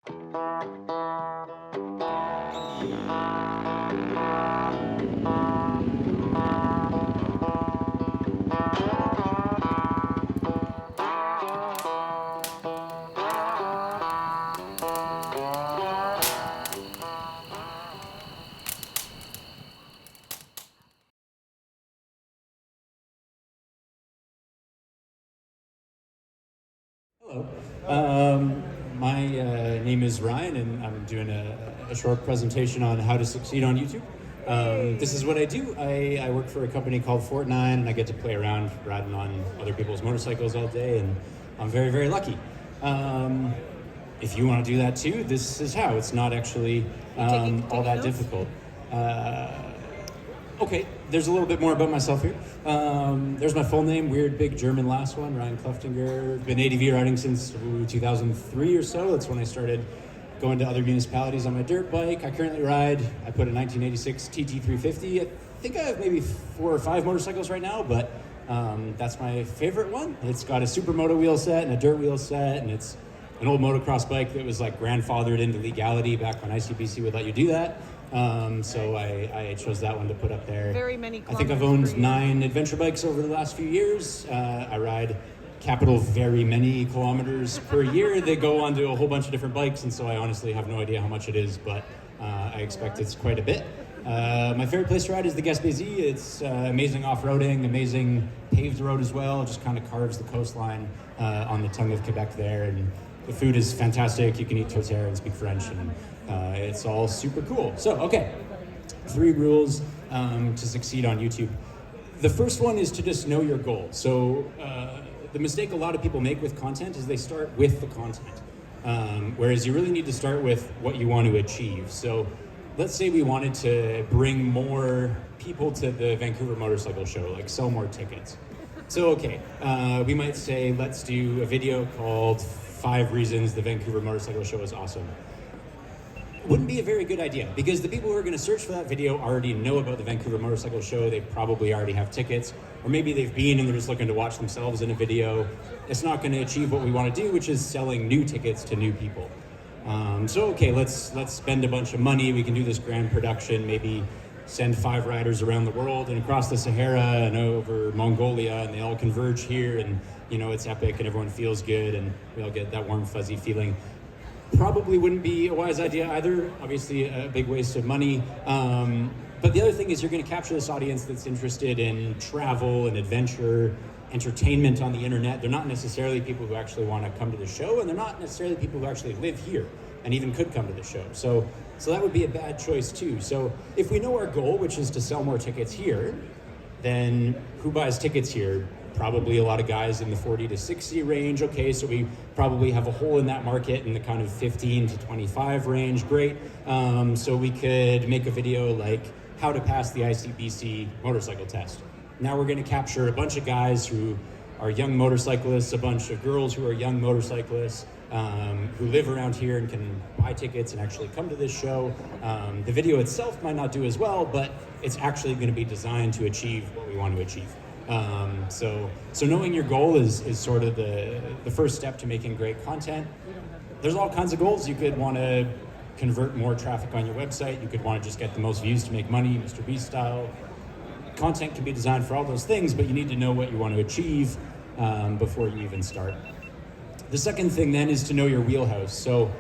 Hello. My name is Ryan, and I'm doing a short presentation on how to succeed on YouTube. This is what I do. I work for a company called Fort9, and I get to play around riding on other people's motorcycles all day, and I'm very, very lucky. If you want to do that too, this is how. It's not actually all that difficult. Okay, there's a little bit more about myself here. There's my full name, weird big German last one, Ryan Kleftinger. Been ADV riding since 2003 or so. That's when I started going to other municipalities on my dirt bike. I currently ride, I put a 1986 TT350. I think I have maybe 4 or 5 motorcycles right now, but that's my favorite one. It's got a supermoto wheel set and a dirt wheel set, and it's an old motocross bike that was like grandfathered into legality back when ICBC would let you do that. So I chose that one to put up there. Very many I think I've owned 9 adventure bikes over the last few years. I ride capital very many kilometers per year. They go onto a whole bunch of different bikes, and so I honestly have no idea how much it is, but I expect it's quite a bit. My favorite place to ride is the Gaspésie. It's amazing off-roading, amazing paved road as well. It just kind of carves the coastline on the tongue of Quebec there, and the food is fantastic. You can eat tourtière and speak French, and it's all super cool. So, okay, 3 rules to succeed on YouTube. The first one is to just know your goal. So the mistake a lot of people make with content is they start with the content, whereas you really need to start with what you want to achieve. So let's say we wanted to bring more people to the Vancouver Motorcycle Show, like sell more tickets. So, okay, we might say, let's do a video called 5 Reasons the Vancouver Motorcycle Show is Awesome. Wouldn't be a very good idea, because the people who are going to search for that video already know about the Vancouver Motorcycle Show. They probably already have tickets, or maybe they've been and they're just looking to watch themselves in a video. It's not going to achieve what we want to do, which is selling new tickets to new people. So okay, let's spend a bunch of money. We can do this grand production, maybe send 5 riders around the world and across the Sahara and over Mongolia, and they all converge here, and you know, it's epic and everyone feels good and we all get that warm fuzzy feeling. Probably wouldn't be a wise idea either. Obviously a big waste of money. But the other thing is you're going to capture this audience that's interested in travel and adventure, entertainment on the internet. They're not necessarily people who actually want to come to the show, and they're not necessarily people who actually live here and even could come to the show. So that would be a bad choice too. So if we know our goal, which is to sell more tickets here, then who buys tickets here? Probably a lot of guys in the 40 to 60 range. Okay, so we probably have a hole in that market in the kind of 15 to 25 range. Great. So we could make a video like how to pass the ICBC motorcycle test. Now we're going to capture a bunch of guys who are young motorcyclists, a bunch of girls who are young motorcyclists, who live around here and can buy tickets and actually come to this show. The video itself might not do as well, but it's actually going to be designed to achieve what we want to achieve. So knowing your goal is sort of the first step to making great content. There's all kinds of goals. You could want to convert more traffic on your website. You could want to just get the most views to make money, Mr. Beast style. Content can be designed for all those things, but you need to know what you want to achieve before you even start. The second thing then is to know your wheelhouse. So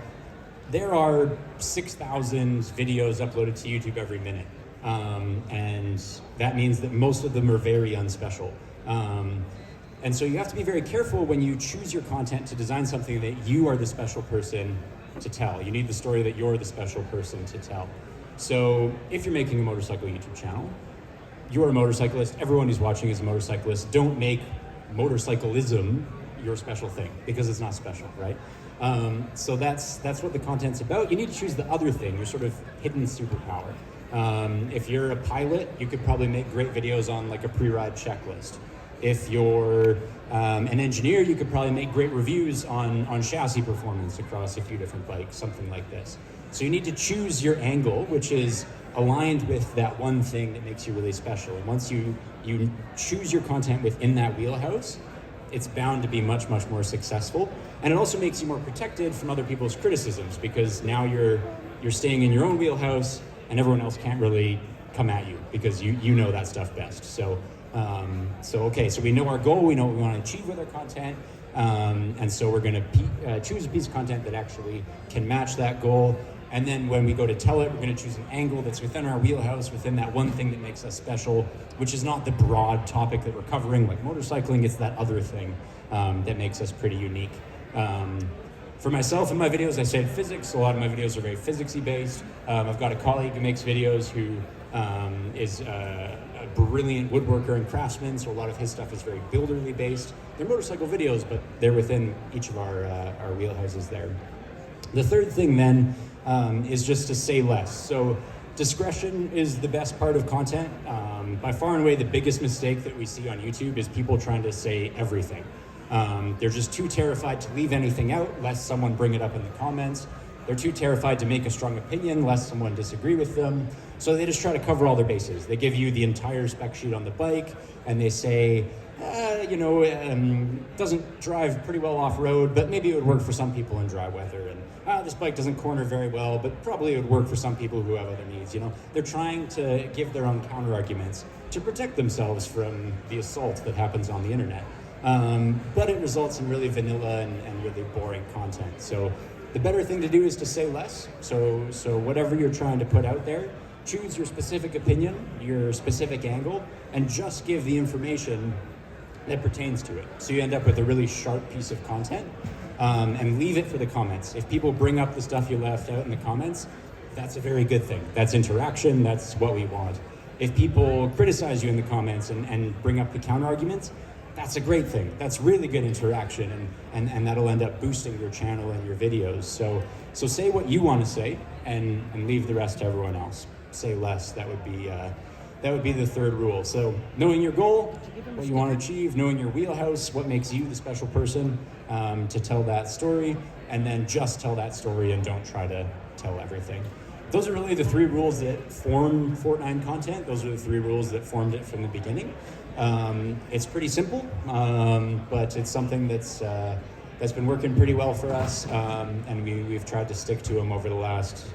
there are 6,000 videos uploaded to YouTube every minute. And that means that most of them are very unspecial. And so you have to be very careful when you choose your content to design something that you are the special person to tell. You need the story that you're the special person to tell. So if you're making a motorcycle YouTube channel, you're a motorcyclist, everyone who's watching is a motorcyclist. Don't make motorcyclism your special thing, because it's not special, right? So that's what the content's about. You need to choose the other thing, your sort of hidden superpower. If you're a pilot, you could probably make great videos on like a pre-ride checklist. If you're an engineer, you could probably make great reviews on chassis performance across a few different bikes, something like this. So you need to choose your angle, which is aligned with that one thing that makes you really special. And once you choose your content within that wheelhouse, it's bound to be much, much more successful. And it also makes you more protected from other people's criticisms, because now you're staying in your own wheelhouse and everyone else can't really come at you because you know that stuff best. So so we know our goal, we know what we want to achieve with our content, and so we're going to choose a piece of content that actually can match that goal. And then when we go to tell it, we're going to choose an angle that's within our wheelhouse, within that one thing that makes us special, which is not the broad topic that we're covering like motorcycling, it's that other thing that makes us pretty unique. For myself, in my videos, I studied physics. A lot of my videos are very physicsy based. I've got a colleague who makes videos who is a brilliant woodworker and craftsman, so a lot of his stuff is very builderly based. They're motorcycle videos, but they're within each of our wheelhouses there. The third thing then is just to say less. So discretion is the best part of content. By far and away, the biggest mistake that we see on YouTube is people trying to say everything. They're just too terrified to leave anything out lest someone bring it up in the comments. They're too terrified to make a strong opinion lest someone disagree with them. So they just try to cover all their bases. They give you the entire spec sheet on the bike and they say, doesn't drive pretty well off-road, but maybe it would work for some people in dry weather. And this bike doesn't corner very well, but probably it would work for some people who have other needs. They're trying to give their own counter arguments to protect themselves from the assault that happens on the internet. But it results in really vanilla and really boring content. So the better thing to do is to say less. So whatever you're trying to put out there, choose your specific opinion, your specific angle, and just give the information that pertains to it. So you end up with a really sharp piece of content, and leave it for the comments. If people bring up the stuff you left out in the comments, that's a very good thing. That's interaction, that's what we want. If people criticize you in the comments and bring up the counter arguments, that's a great thing. That's really good interaction, and that'll end up boosting your channel and your videos. So say what you want to say, and leave the rest to everyone else. Say less. That would be the third rule. So knowing your goal, what you want to achieve, knowing your wheelhouse, what makes you the special person to tell that story, and then just tell that story and don't try to tell everything. Those are really the three rules that form Fortnite content. Those are the three rules that formed it from the beginning. It's pretty simple, but it's something that's been working pretty well for us, and we've tried to stick to them over the last,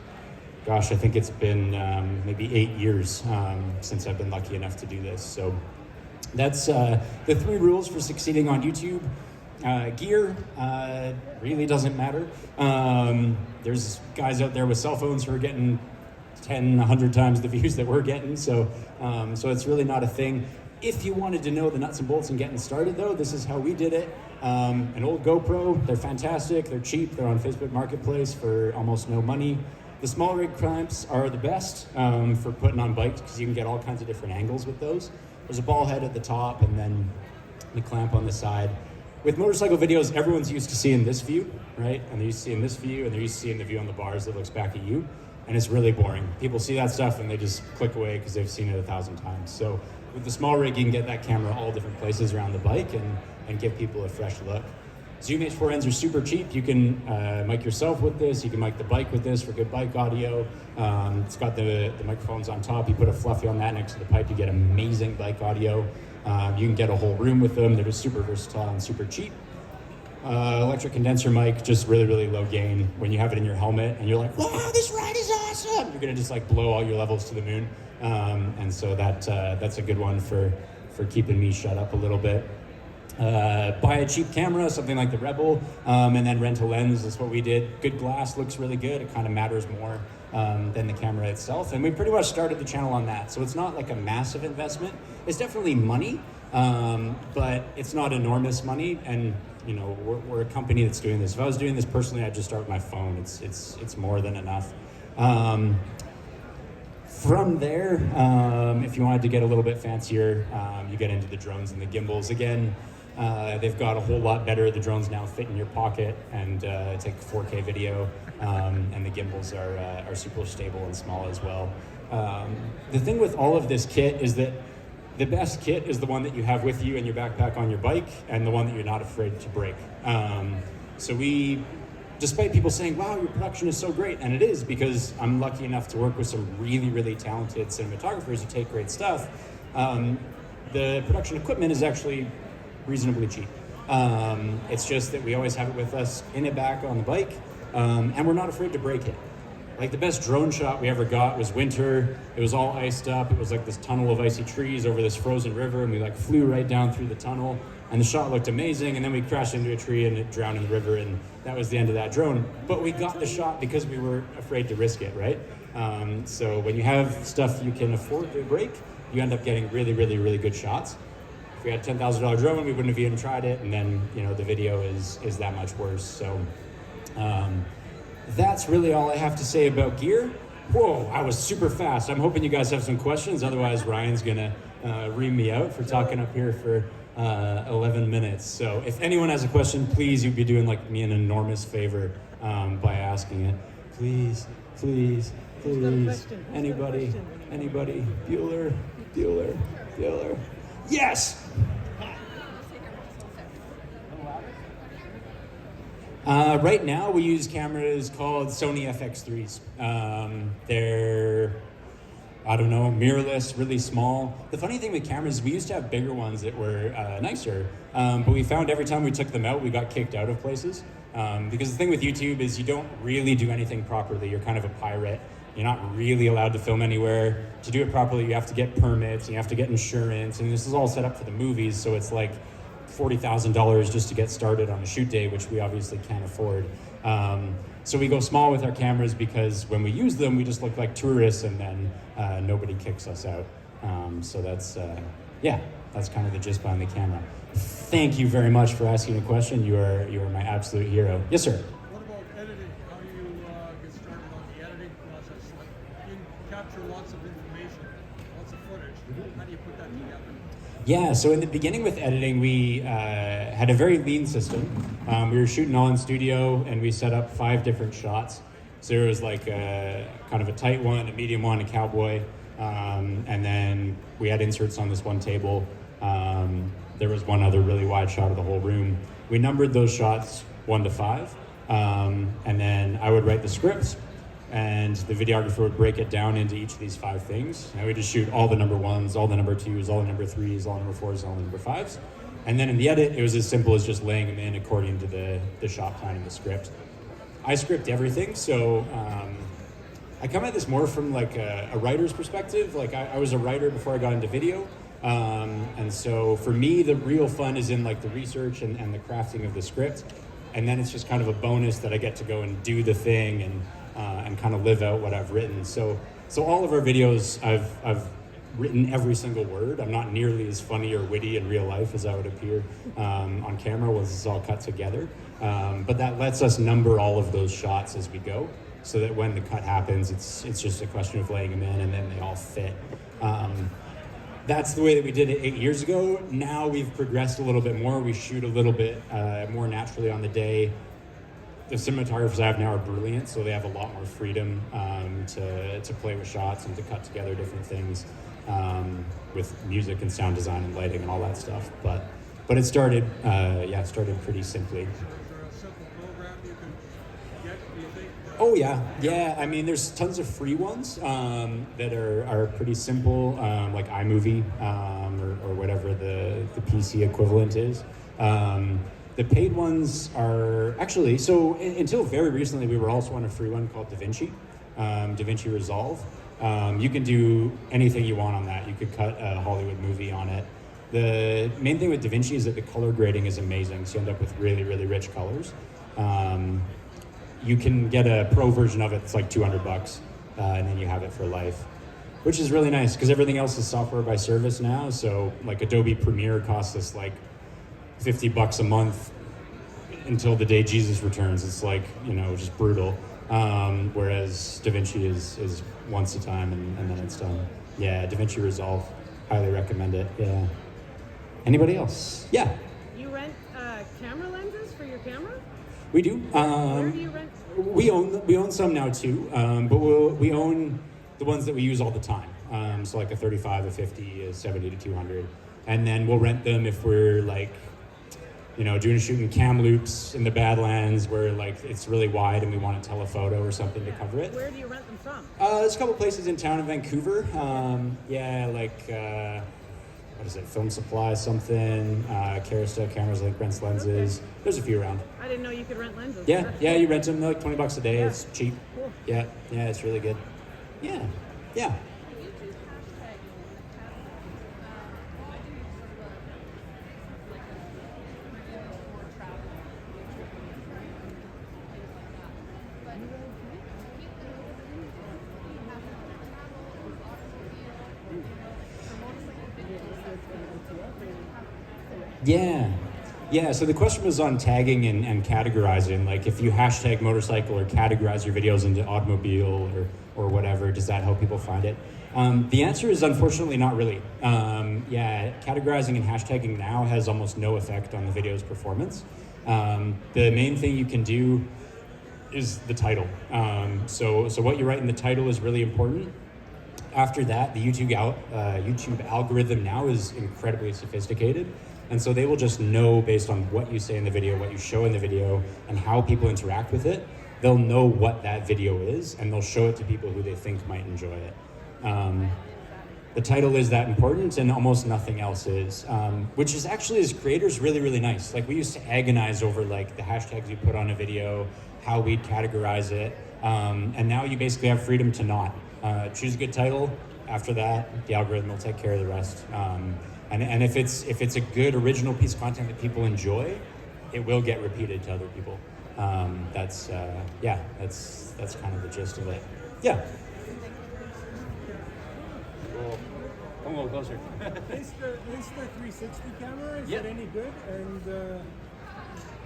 I think it's been maybe 8 years since I've been lucky enough to do this. So that's the three rules for succeeding on YouTube. Gear really doesn't matter. There's guys out there with cell phones who are getting 10, 100 times the views that we're getting, so it's really not a thing. If you wanted to know the nuts and bolts and getting started, though, this is how we did it. An old GoPro, they're fantastic, they're cheap, they're on Facebook Marketplace for almost no money. The small rig clamps are the best for putting on bikes because you can get all kinds of different angles with those. There's a ball head at the top and then the clamp on the side. With motorcycle videos, everyone's used to seeing this view, right? And they're used to seeing this view, and they're used to seeing the view on the bars that looks back at you. And it's really boring. People see that stuff and they just click away because they've seen it 1,000 times. So with the small rig, you can get that camera all different places around the bike and give people a fresh look. Zoom H4Ns are super cheap. You can mic yourself with this. You can mic the bike with this for good bike audio. It's got the microphones on top. You put a fluffy on that next to the pipe, you get amazing bike audio. You can get a whole room with them. They're just super versatile and super cheap. Electric condenser mic, just really, really low gain. When you have it in your helmet and you're like, wow, this ride is awesome! You're gonna just like blow all your levels to the moon. And so that's a good one for keeping me shut up a little bit. Buy a cheap camera, something like the Rebel, and then rent a lens. That's what we did. Good glass looks really good. It kind of matters more than the camera itself. And we pretty much started the channel on that. So it's not like a massive investment. It's definitely money, but it's not enormous money. And you know, we're a company that's doing this. If I was doing this personally, I'd just start with my phone. It's more than enough. From there, if you wanted to get a little bit fancier, you get into the drones and the gimbals. Again, they've got a whole lot better. The drones now fit in your pocket and take 4K video, and the gimbals are super stable and small as well. The thing with all of this kit is that the best kit is the one that you have with you in your backpack on your bike and the one that you're not afraid to break. So we, despite people saying, wow, your production is so great, and it is because I'm lucky enough to work with some really, really talented cinematographers who take great stuff, the production equipment is actually reasonably cheap. It's just that we always have it with us in it back on the bike, and we're not afraid to break it. Like the best drone shot we ever got was winter. It was all iced up. It was like this tunnel of icy trees over this frozen river, and we like flew right down through the tunnel, and the shot looked amazing. And then we crashed into a tree and it drowned in the river, and that was the end of that drone. But we got the shot because we were afraid to risk it, right? So when you have stuff you can afford to break, you end up getting really, really, really good shots. If we had $10,000 drone, we wouldn't have even tried it, and then the video is that much worse. So that's really all I have to say about gear. Whoa, I was super fast. I'm hoping you guys have some questions. Otherwise, Ryan's gonna ream me out for talking up here for 11 minutes. So if anyone has a question, please, you'd be doing like me an enormous favor by asking it. Please, please, please. Anybody? Bueller. Yes! Right now we use cameras called Sony FX3s. They're, I don't know, mirrorless, really small. The funny thing with cameras, we used to have bigger ones that were nicer, but we found every time we took them out, we got kicked out of places. Because the thing with YouTube is you don't really do anything properly. You're kind of a pirate. You're not really allowed to film anywhere. To do it properly, you have to get permits, and you have to get insurance, and this is all set up for the movies, so it's like $40,000 just to get started on a shoot day, which we obviously can't afford. So we go small with our cameras because when we use them, we just look like tourists, and then nobody kicks us out. So that's kind of the gist behind the camera. Thank you very much for asking a question. You are my absolute hero. Yes, sir. What about editing? How do you get started on the editing process? Like, you capture lots of information, lots of footage. How do you put that together? Yeah, so in the beginning with editing, we had a very lean system. We were shooting all in studio, and we set up 5 different shots. So there was like a kind of a tight one, a medium one, a cowboy, and then we had inserts on this one table. There was one other really wide shot of the whole room. We numbered those shots 1 to 5, and then I would write the scripts, and the videographer would break it down into each of these 5 things. And we just shoot all the number 1s, all the number 2s, all the number 3s, all the number 4s, all the number 5s. And then in the edit, it was as simple as just laying them in according to the shot plan in the script. I script everything, so I come at this more from like a writer's perspective. Like I was a writer before I got into video. And so for me, the real fun is in like the research and the crafting of the script. And then it's just kind of a bonus that I get to go and do the thing and kind of live out what I've written. So all of our videos, I've written every single word. I'm not nearly as funny or witty in real life as I would appear on camera once it's all cut together. But that lets us number all of those shots as we go, so that when the cut happens, it's just a question of laying them in, and then they all fit. That's the way that we did it 8 years ago. Now we've progressed a little bit more. We shoot a little bit more naturally on the day. The cinematographers I have now are brilliant, so they have a lot more freedom to play with shots and to cut together different things with music and sound design and lighting and all that stuff. But it started, it started pretty simply. Is there a simple program you can get, do you think? Oh yeah. I mean, there's tons of free ones that are pretty simple, like iMovie or whatever the PC equivalent is. The paid ones are actually, so until very recently, we were also on a free one called DaVinci Resolve. You can do anything you want on that. You could cut a Hollywood movie on it. The main thing with DaVinci is that the color grading is amazing, so you end up with really, really rich colors. You can get a pro version of it that's like $200, and then you have it for life, which is really nice because everything else is software by service now. So like Adobe Premiere costs us like $50 a month until the day Jesus returns. It's like, just brutal. Whereas DaVinci is once a time and then it's done. Yeah, DaVinci Resolve, highly recommend it. Yeah. Anybody else? Yeah. You rent camera lenses for your camera? We do. Where do you rent? We own some now too, but we own the ones that we use all the time. So like a 35, a 50, a 70 to 200, and then we'll rent them if we're like, doing shooting cam loops in the Badlands where like it's really wide and we want to telephoto or something to cover it. Where do you rent them from? There's a couple places in town in Vancouver. what is it, Film Supply something, Carousel Cameras, like rents lenses. There's a few around. I didn't know you could rent lenses. Yeah, That's yeah, cool. you rent them, they're like $20 a day. Yeah. It's cheap. Cool. Yeah, yeah, it's really good. Yeah, yeah. Yeah. Yeah, so the question was on tagging and categorizing. Like if you hashtag motorcycle or categorize your videos into automobile or whatever, does that help people find it? The answer is unfortunately not really. Yeah, categorizing and hashtagging now has almost no effect on the video's performance. The main thing you can do is the title. So what you write in the title is really important. After that, the YouTube algorithm now is incredibly sophisticated. And so they will just know based on what you say in the video, what you show in the video, and how people interact with it. They'll know what that video is, and they'll show it to people who they think might enjoy it. The title is that important, and almost nothing else is, which is actually, as creators, really, really nice. Like we used to agonize over like the hashtags you put on a video, how we'd categorize it, and now you basically have freedom to not. Choose a good title. After that, the algorithm will take care of the rest. And if it's a good original piece of content that people enjoy, it will get repeated to other people. That's kind of the gist of it. Yeah. Come a little closer. Is the 360 camera, is Yep. it any good? And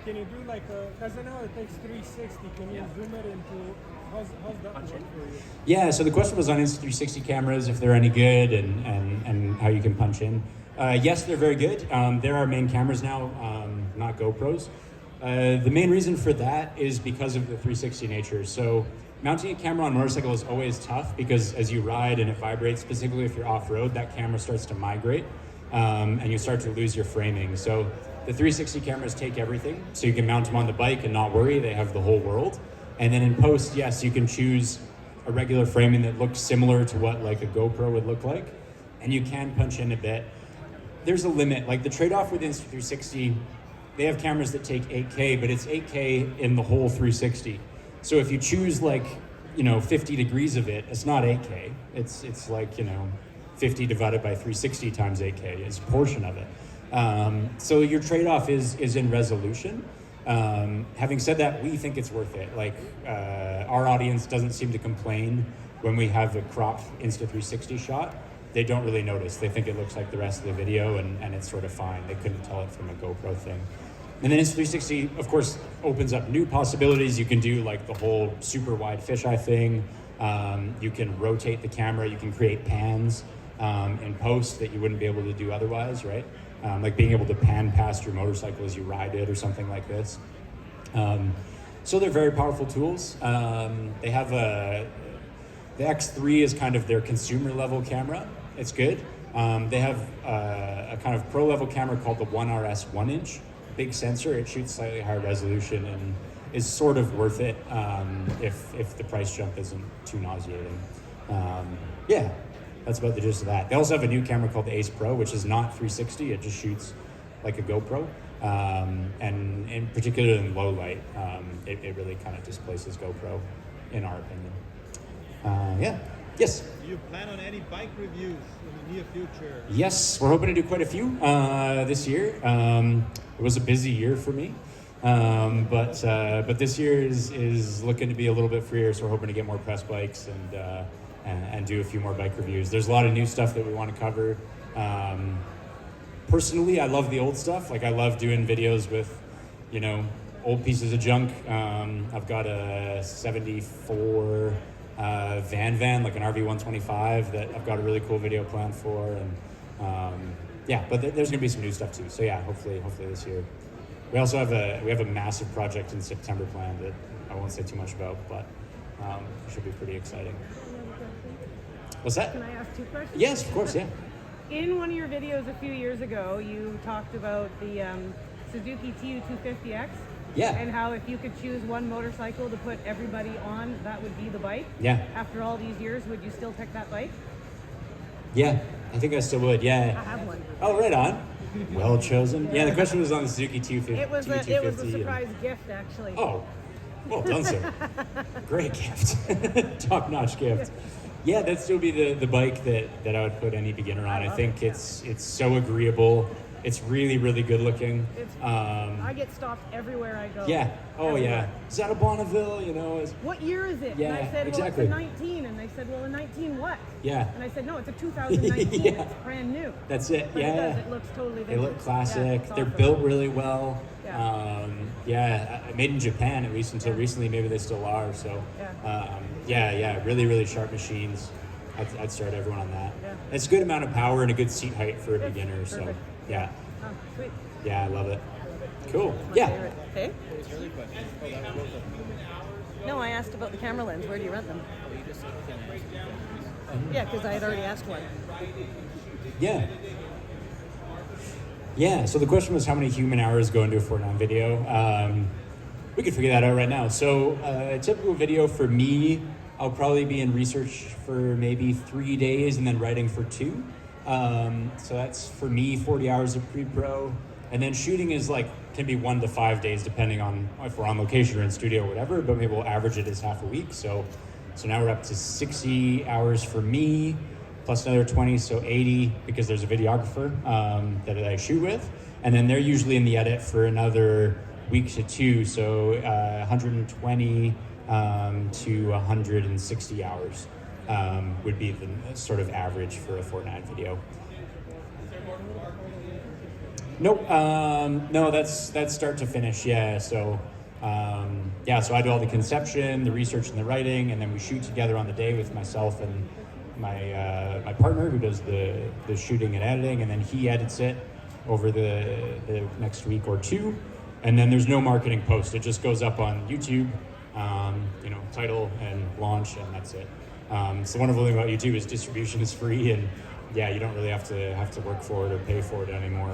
can you do like because I know it takes 360, can you zoom it into, how's that work for you? Yeah, so the question was on Insta360 cameras, if they're any good and how you can punch in. Yes, they're very good. They're our main cameras now, not GoPros. The main reason for that is because of the 360 nature. So mounting a camera on a motorcycle is always tough because as you ride and it vibrates, specifically if you're off-road, that camera starts to migrate and you start to lose your framing. So the 360 cameras take everything, so you can mount them on the bike and not worry, they have the whole world. And then in post, yes, you can choose a regular framing that looks similar to what like a GoPro would look like, and you can punch in a bit. There's a limit, like the trade-off with Insta360, they have cameras that take 8K, but it's 8K in the whole 360. So if you choose like, 50 degrees of it, it's not 8K. It's like, 50 divided by 360 times 8K is a portion of it. So your trade-off is in resolution. Having said that, we think it's worth it. Like our audience doesn't seem to complain when we have a cropped Insta360 shot. They don't really notice. They think it looks like the rest of the video and it's sort of fine. They couldn't tell it from a GoPro thing. And then Insta360, of course, opens up new possibilities. You can do like the whole super wide fisheye thing. You can rotate the camera. You can create pans in post that you wouldn't be able to do otherwise, right? Like being able to pan past your motorcycle as you ride it or something like this. So they're very powerful tools. They have the X3 is kind of their consumer level camera. It's good. They have a kind of pro level camera called the 1RS 1-inch. Big sensor. It shoots slightly higher resolution and is sort of worth it if the price jump isn't too nauseating. Yeah. That's about the gist of that. They also have a new camera called the Ace Pro, which is not 360. It just shoots like a GoPro. And in particular in low light, it really kind of displaces GoPro, in our opinion. Yeah. Yes? Do you plan on any bike reviews in the near future? Yes, we're hoping to do quite a few this year. It was a busy year for me. But this year is looking to be a little bit freer, so we're hoping to get more press bikes and do a few more bike reviews. There's a lot of new stuff that we want to cover. Personally, I love the old stuff. Like I love doing videos with, old pieces of junk. I've got a 74 van, like an RV125 that I've got a really cool video planned for. And but there's gonna be some new stuff too. So yeah, hopefully this year. We also have a massive project in September planned that I won't say too much about, but it should be pretty exciting. What's that? Can I ask 2 questions? Yes, of course, yeah. In one of your videos a few years ago, you talked about the Suzuki TU250X. Yeah. And how if you could choose one motorcycle to put everybody on, that would be the bike. Yeah. After all these years, would you still pick that bike? Yeah, I think I still would. I Yeah. have one. Oh, right on. Well chosen. Yeah, the question was on the Suzuki 250. It was a 250 surprise gift, actually. Oh, well done, sir. Great gift. Top-notch gift. Yeah, that'd still be the bike that I would put any beginner on. I love think it, it's so agreeable. It's really, really good looking. I get stopped everywhere I go. Yeah. Oh, Everywhere. yeah. Is that a Bonneville? You know? What year is it? Yeah, and I said, exactly. well, it's a 19. And they said, well, a 19 what? Yeah. And I said, no, it's a 2019. Yeah. It's brand new. That's it. But yeah. it does. It looks totally They vintage. look classic. Yeah, it's They're awesome. built really well. Yeah. Made in Japan, at least until recently. Maybe they still are. So, really, really sharp machines. I'd start everyone on that. Yeah. It's a good amount of power and a good seat height for a It's beginner. So, perfect. yeah, Oh, sweet. yeah, I love it. Cool. My Yeah. favorite. Okay. No, I asked about the camera lens. Where do you rent them? Yeah, because I had already asked one. Yeah. Yeah, so the question was how many human hours go into a Fortnite video. We could figure that out right now. So a typical video for me, I'll probably be in research for maybe 3 days and then writing for 2. So that's for me 40 hours of pre-pro. And then shooting is can be 1 to 5 days depending on if we're on location or in studio or whatever, but maybe we'll average it as half a week. So now we're up to 60 hours for me, plus another 20, so 80 because there's a videographer that I shoot with. And then they're usually in the edit for another week to 2, so 120 to 160 hours would be the sort of average for a Fortnite video. Nope. No, that's start to finish. Yeah. So, so I do all the conception, the research, and the writing, and then we shoot together on the day with myself and my partner who does the shooting and editing, and then he edits it over the next week or 2, and then there's no marketing post. It just goes up on YouTube, title and launch, and that's it. So the wonderful thing about YouTube is distribution is free, and you don't really have to work for it or pay for it anymore,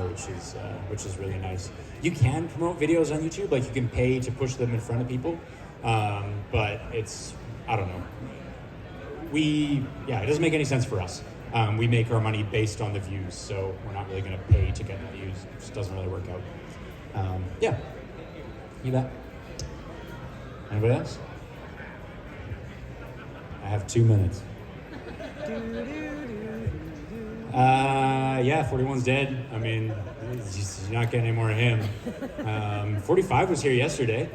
which is really nice. You can promote videos on YouTube, you can pay to push them in front of people, but I don't know. It doesn't make any sense for us. We make our money based on the views, so we're not really going to pay to get the views. It just doesn't really work out. You bet. Anybody else? I have 2 minutes. 41's dead. I mean, you're not getting any more of him. 45 was here yesterday.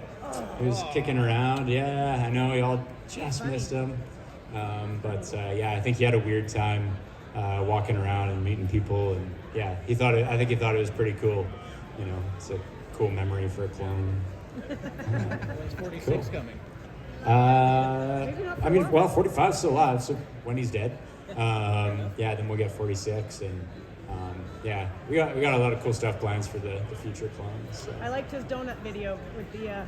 He was kicking around. Yeah, I know y'all just missed him. I think he had a weird time walking around and meeting people, and I think he thought it was pretty cool. It's a cool memory for a clone. When's 46 coming? 45's still alive, so when he's dead, then we'll get 46, and we got a lot of cool stuff plans for the future clones. So. I liked his donut video with the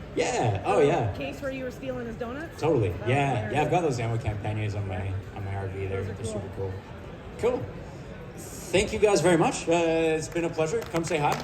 case where you were stealing his donuts. Totally. That was I've got those ammo campagnes on my RV. They're super cool. Cool. Thank you guys very much. It's been a pleasure. Come say hi.